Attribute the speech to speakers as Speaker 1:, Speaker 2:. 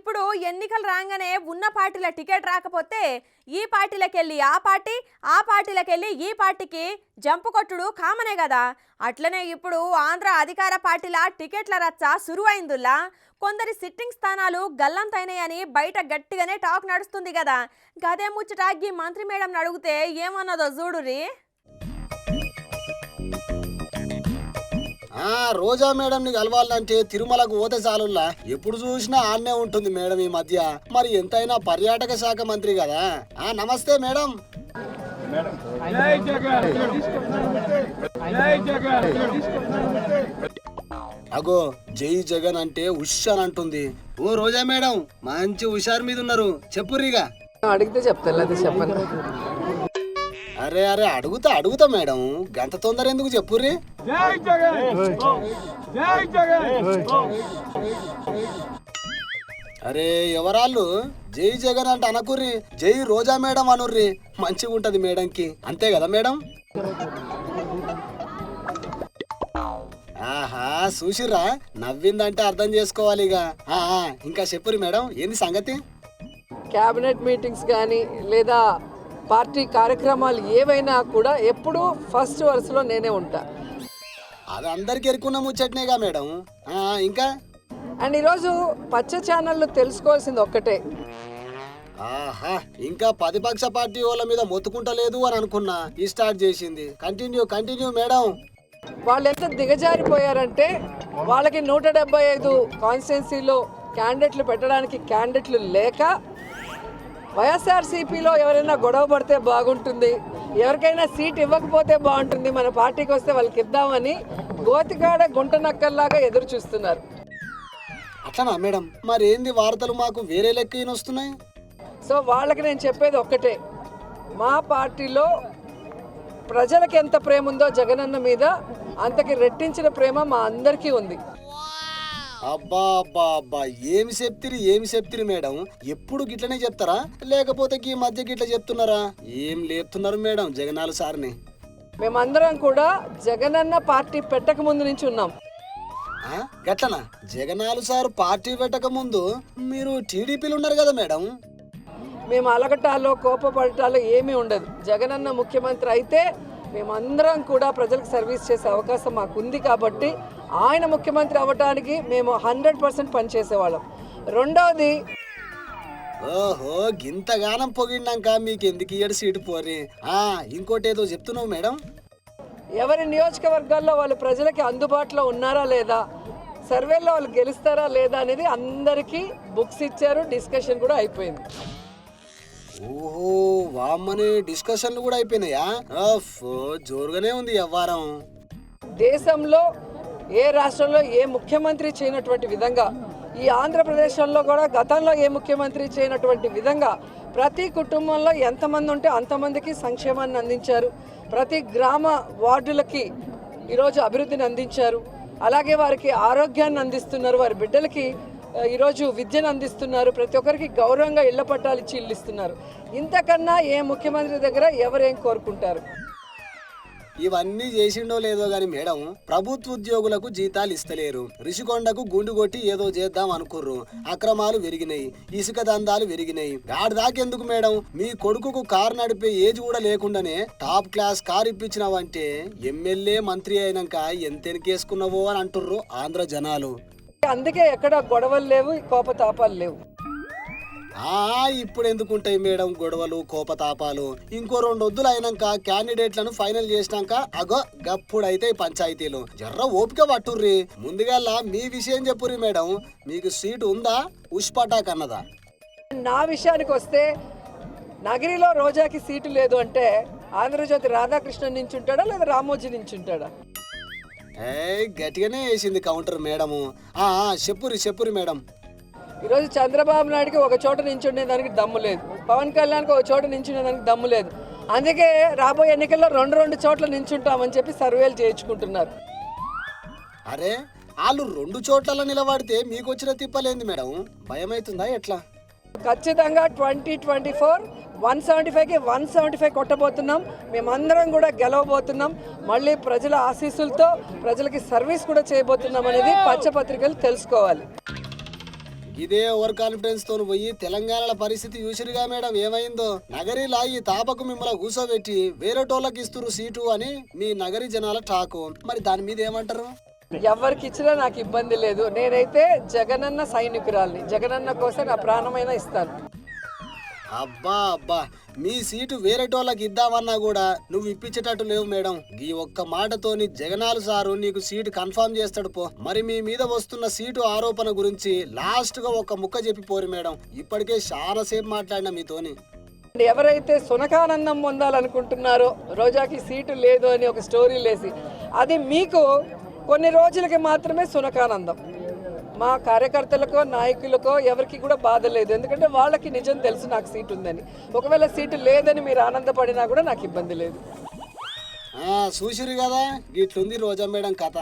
Speaker 1: ఇప్పుడు ఎన్నికలు రాగానే ఉన్న పార్టీల టికెట్ రాకపోతే ఈ పార్టీలకెళ్ళి ఆ పార్టీలకెళ్ళి ఈ పార్టీకి జంపు కొట్టుడు కామనే కదా. అట్లనే ఇప్పుడు ఆంధ్ర అధికార పార్టీల టికెట్ల రచ్చ సురువైందుల్లా. కొందరి సిట్టింగ్ స్థానాలు గల్లంతైనాయని బయట గట్టిగానే టాక్ నడుస్తుంది కదా. గదే ముచ్చట ఈ మంత్రి మేడం అడిగితే ఏమన్నదో చూడురి.
Speaker 2: రోజా మేడం ని కలవాలంటే తిరుమలకు పోతే చాలుల్లా. ఎప్పుడు చూసినా ఆన్నే ఉంటుంది మేడం ఈ మధ్య. మరి ఎంతైనా పర్యాటక శాఖ మంత్రి కదా. నమస్తే మేడం. అగో జై జగన్ అంటే ఉష్ అని అంటుంది. ఓ రోజా మేడం మంచి హుషారు మీద ఉన్నారు, చెప్పుర్రిగా.
Speaker 3: అడిగితే చెప్తా, చెప్పండి.
Speaker 2: అరే అడుగుతా మేడం, గంట తొందర ఎందుకు చెప్పుర్రి. అరే ఎవరాళ్ళు జై జగన్ అంటే అనకుర్రి, జై రోజా మేడం అనుర్రి, మంచిగా ఉంటది మేడంకి. అంతే కదా మేడం? ఆహా చూసిర్రా, నవ్విందంటే అర్థం చేసుకోవాలి ఇక. ఇంకా చెప్పుర్రి మేడం, ఏంది సంగతి?
Speaker 3: క్యాబినెట్ మీటింగ్స్ కానీ లేదా పార్టీ కార్యక్రమాలు ఏవైనా కూడా ఎప్పుడూ ఫస్ట్ వరుసలో నేనే ఉంటా.
Speaker 2: అది అందరికి ఎరుకున్న ముచ్చట్నేగా మేడం. ఇంకా
Speaker 3: అండ్ ఈరోజు పచ్చ ఛానళ్ళు తెలుసుకోవాల్సింది ఒక్కటే.
Speaker 2: ఆహా ఇంకా ప్రతిపక్ష పార్టీ వాళ్ళ మీద మొత్తుకుంటలేదు అని అనుకున్నా, ఈ స్టార్ట్ చేసింది. Continue madam.
Speaker 3: వాళ్ళు ఎంత దిగజారిపోయారంటే వాళ్ళకి 175 కాన్స్టిట్యున్సీలో క్యాండిడేట్లు పెట్టడానికి క్యాండిడేట్లు లేక, వైఎస్ఆర్సీపీలో ఎవరైనా గొడవ పడితే బాగుంటుంది, ఎవరికైనా సీట్ ఇవ్వకపోతే బాగుంటుంది, మన పార్టీకి వస్తే వాళ్ళకి ఇద్దామని గోతికాడ గుంట నక్కల్లాగా ఎదురు చూస్తున్నారు.
Speaker 2: అట్లనా మేడం? మరి ఏంది వార్తలు మాకు వేరే లెక్క వస్తున్నాయి?
Speaker 3: సో వాళ్ళకి నేను చెప్పేది ఒక్కటే, మా పార్టీలో ప్రజలకు ఎంత ప్రేమ ఉందో జగనన్న మీద అంతకి రెట్టించిన ప్రేమ మా అందరికీ ఉంది.
Speaker 2: అబ్బా ఏమి చెప్తిరి మేడం? ఎప్పుడు గిట్లనే చెప్తారా లేకపోతే ఈ మధ్య గిట్ల చెప్తున్నారా? ఏం లేపుతున్నారు మేడం జగనాలు సార్ని?
Speaker 3: మేమందరం కూడా జగనన్న పార్టీ పెట్టక ముందు నుంచి ఉన్నాం.
Speaker 2: గట్లనా? జగనాలు సార్ పార్టీ పెట్టక ముందు మీరు టీడీపీలు ఉన్నారు కదా మేడం?
Speaker 3: మేము అలగటాలో కోపపడటాలో ఏమీ ఉండదు. జగనన్న ముఖ్యమంత్రి అయితే మేమందరం కూడా ప్రజలకు సర్వీస్ చేసే అవకాశం మాకుంది కాబట్టి ఆయన ముఖ్యమంత్రి అవ్వటానికి మేము 100% పనిచేసేవాళ్ళం. రెండవది,
Speaker 2: ఓహో గింతగానం పొగిడినాక మీకు ఎందుకు ఇయ్యడు సీటు పోరి? ఇంకోటి ఏదో చెప్తున్నావు మేడం.
Speaker 3: ఎవరి నియోజకవర్గాల్లో వాళ్ళు ప్రజలకి అందుబాటులో ఉన్నారా లేదా, సర్వేలో వాళ్ళు గెలుస్తారా లేదా అనేది అందరికీ బుక్స్ ఇచ్చారు, డిస్కషన్ కూడా అయిపోయింది.
Speaker 2: ఓహో వామ్మని డిస్కషన్లు కూడా అయిపోయినాయా? జోరుగానే ఉంది వ్యవహారం.
Speaker 3: దేశంలో ఏ రాష్ట్రంలో ఏ ముఖ్యమంత్రి చేయనటువంటి విధంగా, ఈ ఆంధ్రప్రదేశ్లో కూడా గతంలో ఏ ముఖ్యమంత్రి చేయనటువంటి విధంగా ప్రతి కుటుంబంలో ఎంతమంది ఉంటే అంతమందికి సంక్షేమాన్ని అందించారు. ప్రతి గ్రామ వార్డులకి ఈరోజు అభివృద్ధిని అందించారు. అలాగే వారికి ఆరోగ్యాన్ని అందిస్తున్నారు, వారి బిడ్డలకి ఈరోజు విద్యను అందిస్తున్నారు, ప్రతి ఒక్కరికి గౌరవంగా ఇళ్ల పట్టాలు ఇచ్చి ఇల్లు ఇస్తున్నారు. ఇంతకన్నా ఏ ముఖ్యమంత్రి దగ్గర ఎవరేం కోరుకుంటారు?
Speaker 2: ఇవన్నీ చేసిండో లేదో గాని మేడం, ప్రభుత్వ ఉద్యోగులకు జీతాలు ఇస్తలేరు, రిషికొండకు గుండు కొట్టి ఏదో చేద్దాం అనుకుర్రు, అక్రమాలు పెరిగినాయి, ఇసుక దందాలు పెరిగినాయి. దాకెందుకు మేడం, మీ కొడుకుకు కారు నడిపే ఏజ్ కూడా లేకుండానే టాప్ క్లాస్ కారు ఇప్పించినావంటే ఎమ్మెల్యే మంత్రి అయినాక ఎంతెనకేసుకున్నావో అని అంటుర్రు ఆంధ్ర జనాలు.
Speaker 3: అందుకే ఎక్కడ గొడవలు లేవు, కోపతాపాలు లేవు.
Speaker 2: ఇప్పుడు ఎందుకుంటాయి మేడం గొడవలు కోపతాపాలు? ఇంకో 2 వద్దులు అయినాక క్యాండిడేట్లను ఫైనల్ చేసినాక అగో గప్పుడైతే పంచాయతీలు. జర్ర ఓపిక పట్టుర్రి. ముందుగా మీ విషయం చెప్పుర్రి మేడం, మీకు సీటు ఉందా ఉష్పటాక్ అన్నదా?
Speaker 3: నా విషయానికి వస్తే నగరిలో రోజాకి సీటు లేదు అంటే ఆంధ్రజ్యోతి రాధాకృష్ణన్ నుంచి ఉంటాడా లేదా రామోజీ నుంచి ఉంటాడా?
Speaker 2: గట్టిగానే వేసింది కౌంటర్ మేడము. చెప్పురి మేడం.
Speaker 3: ఈరోజు చంద్రబాబు నాయుడుకి ఒక చోట నించుండేదానికి దమ్ము లేదు, పవన్ కళ్యాణ్కి ఒక చోట నించుండేదానికి దమ్ము లేదు. అందుకే రాబోయే ఎన్నికల్లో 2 చోట్ల నించుంటామని చెప్పి సర్వేలు చేయించుకుంటున్నారు.
Speaker 2: అరే వాళ్ళు 2 చోట్ల నిలబడితే మీకు వచ్చిన తిప్పలేంది మేడం? భయమవుతుందా ఎట్లా?
Speaker 3: ఖచ్చితంగా 2024 175కి 175 కొట్టబోతున్నాం. మేమందరం కూడా గెలవబోతున్నాం. మళ్ళీ ప్రజల ఆశీస్సులతో ప్రజలకి సర్వీస్ కూడా చేయబోతున్నాం అనేది పచ్చపత్రికలు తెలుసుకోవాలి.
Speaker 2: ఇదే ఓవర్ కాన్ఫిడెన్స్ తో పోయి తెలంగాణల పరిస్థితి చూసిరుగా మేడం ఏమైందో. నగరిలా ఈ తాపకు మిమ్మల్ని కూసోబెట్టి వేరేటోళ్ళకి ఇస్తురు సీటు అని మీ నగరి జనాల టాకు. మరి దాని మీద ఏమంటారు?
Speaker 3: ఎవరికి ఇచ్చినా నాకు ఇబ్బంది లేదు. నేనైతే జగనన్న సైనికురాల్ని. జగనన్న కోసం నా ప్రాణమైనా ఇస్తాను.
Speaker 2: అబ్బా అబ్బా, మీ సీటు వేరేటోళ్ళకి ఇద్దామన్నా కూడా నువ్వు ఇప్పించేటట్టు లేవు మేడం. ఈ ఒక్క మాటతోని జగనాలు సారు నీకు సీటు కన్ఫర్మ్ చేస్తాడు పో. మరి మీ మీద వస్తున్న సీటు ఆరోపణ గురించి లాస్ట్ గా ఒక ముక్క చెప్పి పోరు మేడం. ఇప్పటికే చాలా సేపు మాట్లాడినా మీతోని.
Speaker 3: ఎవరైతే సునకానందం పొందాలనుకుంటున్నారో రోజాకి సీటు లేదు అని ఒక స్టోరీ లేసి, అది మీకు కొన్ని రోజులకి మాత్రమే సునకానందం. మా కార్యకర్తలకో నాయకులకో ఎవరికి కూడా బాధ లేదు. ఎందుకంటే వాళ్ళకి నిజం తెలుసు నాకు సీటు ఉందని. ఒకవేళ సీటు లేదని మీరు ఆనందపడినా కూడా నాకు ఇబ్బంది లేదు.
Speaker 2: చూసిరు కదా, ఇట్లుంది రోజా మేడం కథ.